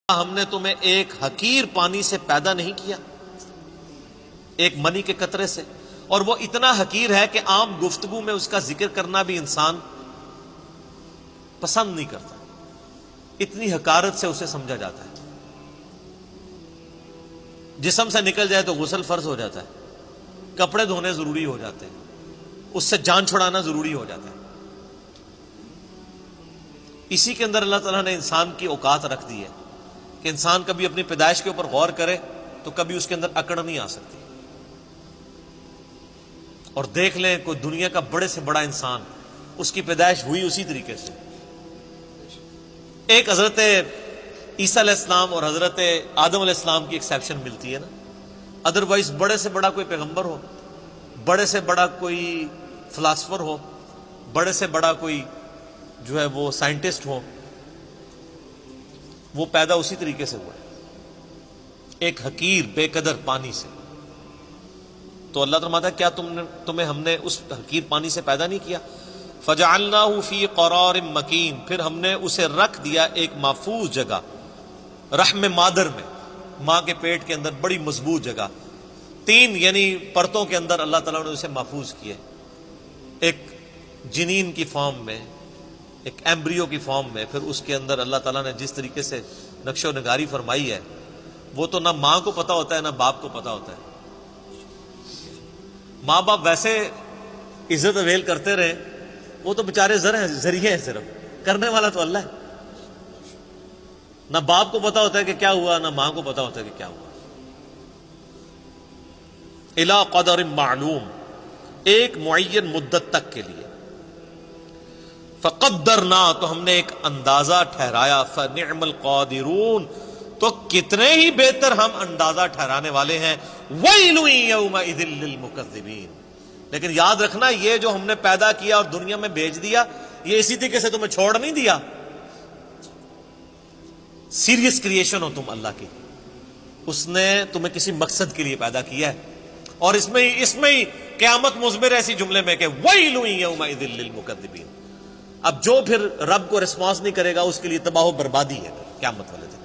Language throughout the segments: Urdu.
ہم نے تمہیں ایک حقیر پانی سے پیدا نہیں کیا، ایک منی کے قطرے سے، اور وہ اتنا حقیر ہے کہ عام گفتگو میں اس کا ذکر کرنا بھی انسان پسند نہیں کرتا، اتنی حقارت سے اسے سمجھا جاتا ہے۔ جسم سے نکل جائے تو غسل فرض ہو جاتا ہے، کپڑے دھونے ضروری ہو جاتے ہیں، اس سے جان چھڑانا ضروری ہو جاتا ہے۔ اسی کے اندر اللہ تعالیٰ نے انسان کی اوقات رکھ دی ہے کہ انسان کبھی اپنی پیدائش کے اوپر غور کرے تو کبھی اس کے اندر اکڑ نہیں آ سکتی۔ اور دیکھ لیں کوئی دنیا کا بڑے سے بڑا انسان، اس کی پیدائش ہوئی اسی طریقے سے۔ ایک حضرت عیسیٰ علیہ السلام اور حضرت آدم علیہ السلام کی ایکسیپشن ملتی ہے نا، ادروائز بڑے سے بڑا کوئی پیغمبر ہو، بڑے سے بڑا کوئی فلاسفر ہو، بڑے سے بڑا کوئی جو ہے وہ سائنٹسٹ ہو، وہ پیدا اسی طریقے سے ہوا ہے، ایک حقیر بے قدر پانی سے۔ تو اللہ فرماتا ہے کیا تمہیں ہم نے اس حقیر پانی سے پیدا نہیں کیا؟ فَجَعَلْنَاهُ فِي قَرَارٍ مَّكِينٍ، پھر ہم نے اسے رکھ دیا ایک محفوظ جگہ، رحم مادر میں، ماں کے پیٹ کے اندر بڑی مضبوط جگہ، 3 یعنی پرتوں کے اندر اللہ تعالیٰ نے اسے محفوظ کیا، ایک جنین کی فارم میں، ایک ایمبریو کی فارم میں۔ پھر اس کے اندر اللہ تعالیٰ نے جس طریقے سے نقش و نگاری فرمائی ہے، وہ تو نہ ماں کو پتا ہوتا ہے نہ باپ کو پتا ہوتا ہے۔ ماں باپ ویسے عزت اویل کرتے رہے، وہ تو بیچارے ذریعے ہیں، صرف کرنے والا تو اللہ ہے۔ نہ باپ کو پتا ہوتا ہے کہ کیا ہوا، نہ ماں کو پتا ہوتا ہے کہ کیا ہوا۔ الی قدر معلوم، ایک معین مدت تک کے لیے۔ فقدرنا، تو ہم نے ایک اندازہ ٹھہرایا، فنعم القادرون، تو کتنے ہی بہتر ہم اندازہ ٹھہرانے والے ہیں۔ ویل یومئذ للمکذبین، لیکن یاد رکھنا یہ جو ہم نے پیدا کیا اور دنیا میں بھیج دیا، یہ اسی طریقے سے تمہیں چھوڑ نہیں دیا۔ سیریس کریشن ہو تم اللہ کی، اس نے تمہیں کسی مقصد کے لیے پیدا کیا ہے، اور اس میں ہی قیامت مضمر ہے اسی جملے میں کہ ویل یومئذ للمکذبین۔ اب جو پھر رب کو رسپانس نہیں کرے گا اس کے لیے تباہ و بربادی ہے قیامت والے دن۔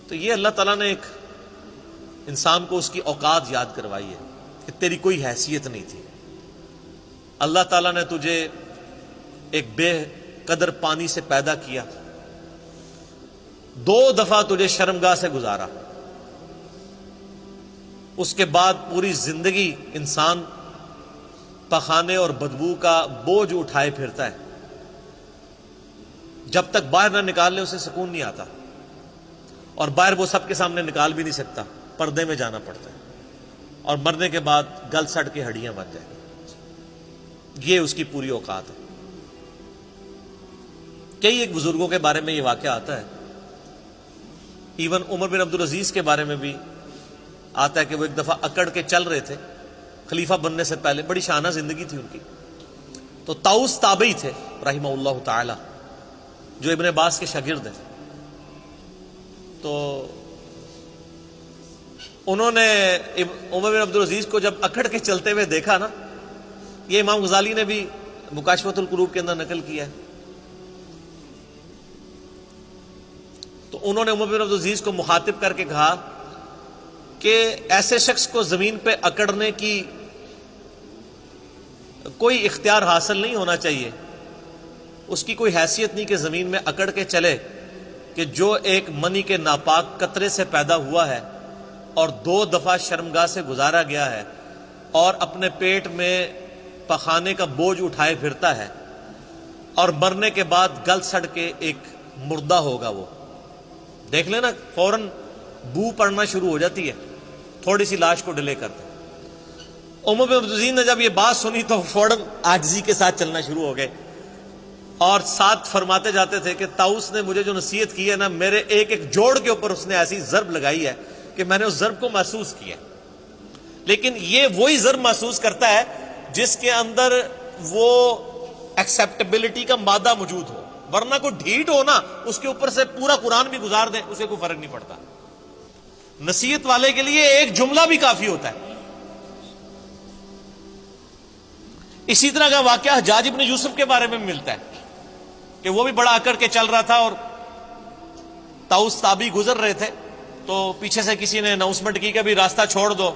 تو یہ اللہ تعالیٰ نے ایک انسان کو اس کی اوقات یاد کروائی ہے کہ تیری کوئی حیثیت نہیں تھی۔ اللہ تعالیٰ نے تجھے ایک بے قدر پانی سے پیدا کیا، 2 دفعہ تجھے شرمگاہ سے گزارا، اس کے بعد پوری زندگی انسان پخانے اور بدبو کا بوجھ اٹھائے پھرتا ہے، جب تک باہر نہ نکال لے اسے سکون نہیں آتا، اور باہر وہ سب کے سامنے نکال بھی نہیں سکتا، پردے میں جانا پڑتا ہے، اور مرنے کے بعد گل سڑ کے ہڈیاں بن جائیں۔ یہ اس کی پوری اوقات ہے۔ کئی ایک بزرگوں کے بارے میں یہ واقعہ آتا ہے، ایون عمر بن عبدالعزیز کے بارے میں بھی آتا ہے کہ وہ ایک دفعہ اکڑ کے چل رہے تھے خلیفہ بننے سے پہلے، بڑی شانہ زندگی تھی ان کی۔ تو طاؤس تابعی تھے رحمہ اللہ تعالی، جو ابن عباس کے شاگرد ہیں۔ تو انہوں نے عمر بن عبدالعزیز کو جب اکڑ کے چلتے ہوئے دیکھا نا، یہ امام غزالی نے بھی مکاشفۃ القلوب کے اندر نقل کیا ہے، تو انہوں نے عمر بن عبدالعزیز کو مخاطب کر کے کہا کہ ایسے شخص کو زمین پہ اکڑنے کی کوئی اختیار حاصل نہیں ہونا چاہیے، اس کی کوئی حیثیت نہیں کہ زمین میں اکڑ کے چلے، کہ جو ایک منی کے ناپاک قطرے سے پیدا ہوا ہے اور 2 دفعہ شرمگاہ سے گزارا گیا ہے، اور اپنے پیٹ میں پخانے کا بوجھ اٹھائے پھرتا ہے، اور مرنے کے بعد گل سڑ کے ایک مردہ ہوگا۔ وہ دیکھ لینا فوراً بو پڑنا شروع ہو جاتی ہے تھوڑی سی لاش کو ڈیلے کرتے۔ عمر بن عبدالعزیز نے جب یہ بات سنی تو فوراً عاجزی کے ساتھ چلنا شروع ہو گئے، اور ساتھ فرماتے جاتے تھے کہ طاؤس نے مجھے جو نصیحت کی ہے نا، میرے ایک ایک جوڑ کے اوپر اس نے ایسی ضرب لگائی ہے کہ میں نے اس ضرب کو محسوس کیا۔ لیکن یہ وہی ضرب محسوس کرتا ہے جس کے اندر وہ ایکسیپٹیبلٹی کا مادہ موجود ہو، ورنہ کوئی ڈھیٹ ہو نا، اس کے اوپر سے پورا قرآن بھی گزار دیں اسے کوئی فرق نہیں پڑتا۔ نصیحت والے کے لیے ایک جملہ بھی کافی ہوتا ہے۔ اسی طرح کا واقعہ حجاج ابن یوسف کے بارے میں ملتا ہے کہ وہ بھی بڑا اکڑ کے چل رہا تھا، اور طاؤس تابی گزر رہے تھے تو پیچھے سے کسی نے اناؤنسمنٹ کی کہ ابھی راستہ چھوڑ دو،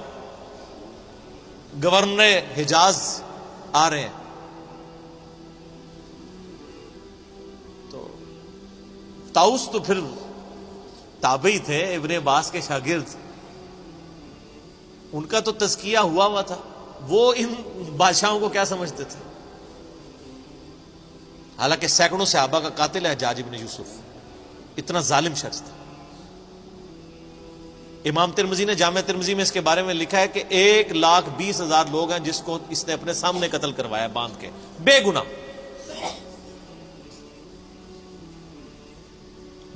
گورنر حجاز آ رہے ہیں. تو طاؤس تو پھر تابعی تھے، ابن عباس کے شاگرد، ان کا تو تزکیہ ہوا تھا، وہ ان بادشاہوں کو کیا سمجھتے تھے؟ حالانکہ سینکڑوں صحابہ کا قاتل ہے حجاج ابن یوسف، اتنا ظالم شخص تھا. امام ترمذی نے جامع ترمذی میں اس کے بارے میں لکھا ہے کہ 1,20,000 لوگ ہیں جس کو اس نے اپنے سامنے قتل کروایا باندھ کے، بے گناہ.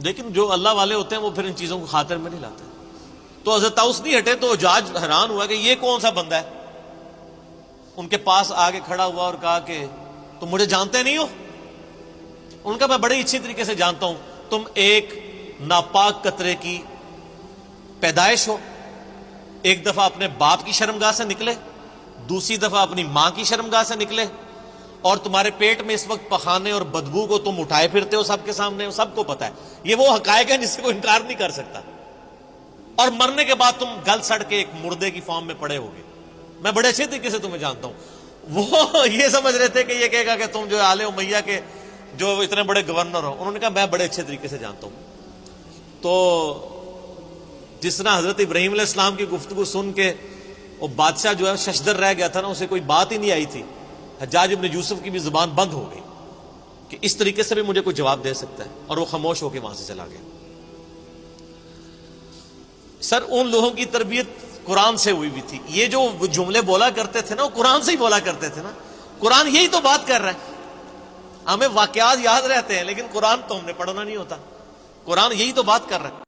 لیکن جو اللہ والے ہوتے ہیں وہ پھر ان چیزوں کو خاطر میں نہیں لاتے. تو حضرت طاؤس نہیں ہٹے تو حجاج حیران ہوا کہ یہ کون سا بندہ ہے. ان کے پاس آگے کھڑا ہوا اور کہا کہ تم مجھے جانتے نہیں ہو؟ ان کا میں بڑی اچھی طریقے سے جانتا ہوں، تم ایک ناپاک قطرے کی پیدائش ہو. ایک دفعہ اپنے باپ کی شرمگاہ سے نکلے، دوسری دفعہ اپنی ماں کی شرمگاہ سے نکلے، اور تمہارے پیٹ میں اس وقت پخانے اور بدبو کو تم اٹھائے پھرتے ہو سب کے سامنے، سب کو پتا ہے. یہ وہ حقائق ہیں جس سے کوئی انکار نہیں کر سکتا. اور مرنے کے بعد تم گل سڑ کے ایک مردے کی فارم میں پڑے ہوگے. میں بڑے اچھے طریقے سے تمہیں جانتا ہوں. وہ یہ سمجھ رہے تھے کہ یہ کہے گا کہ تم جو آل امیہ کے جو اتنے بڑے گورنر ہو. انہوں نے کہا میں بڑے اچھے طریقے سے جانتا ہوں. تو جس طرح حضرت ابراہیم علیہ السلام کی گفتگو سن کے وہ بادشاہ جو ہے ششدر رہ گیا تھا نا، اسے کوئی بات ہی نہیں آئی تھی. حجاج ابن یوسف کی بھی زبان بند ہو گئی کہ اس طریقے سے بھی مجھے کوئی جواب دے سکتا ہے، اور وہ خاموش ہو کے وہاں سے چلا گیا. سر ان لوگوں کی تربیت قرآن سے ہوئی تھی. یہ جو جملے بولا کرتے تھے نا وہ قرآن سے ہی بولا کرتے تھے نا. قرآن یہی تو بات کر رہا ہے. ہمیں واقعات یاد رہتے ہیں لیکن قرآن تو ہم نے پڑھنا نہیں ہوتا. قرآن یہی تو بات کر رہا ہے.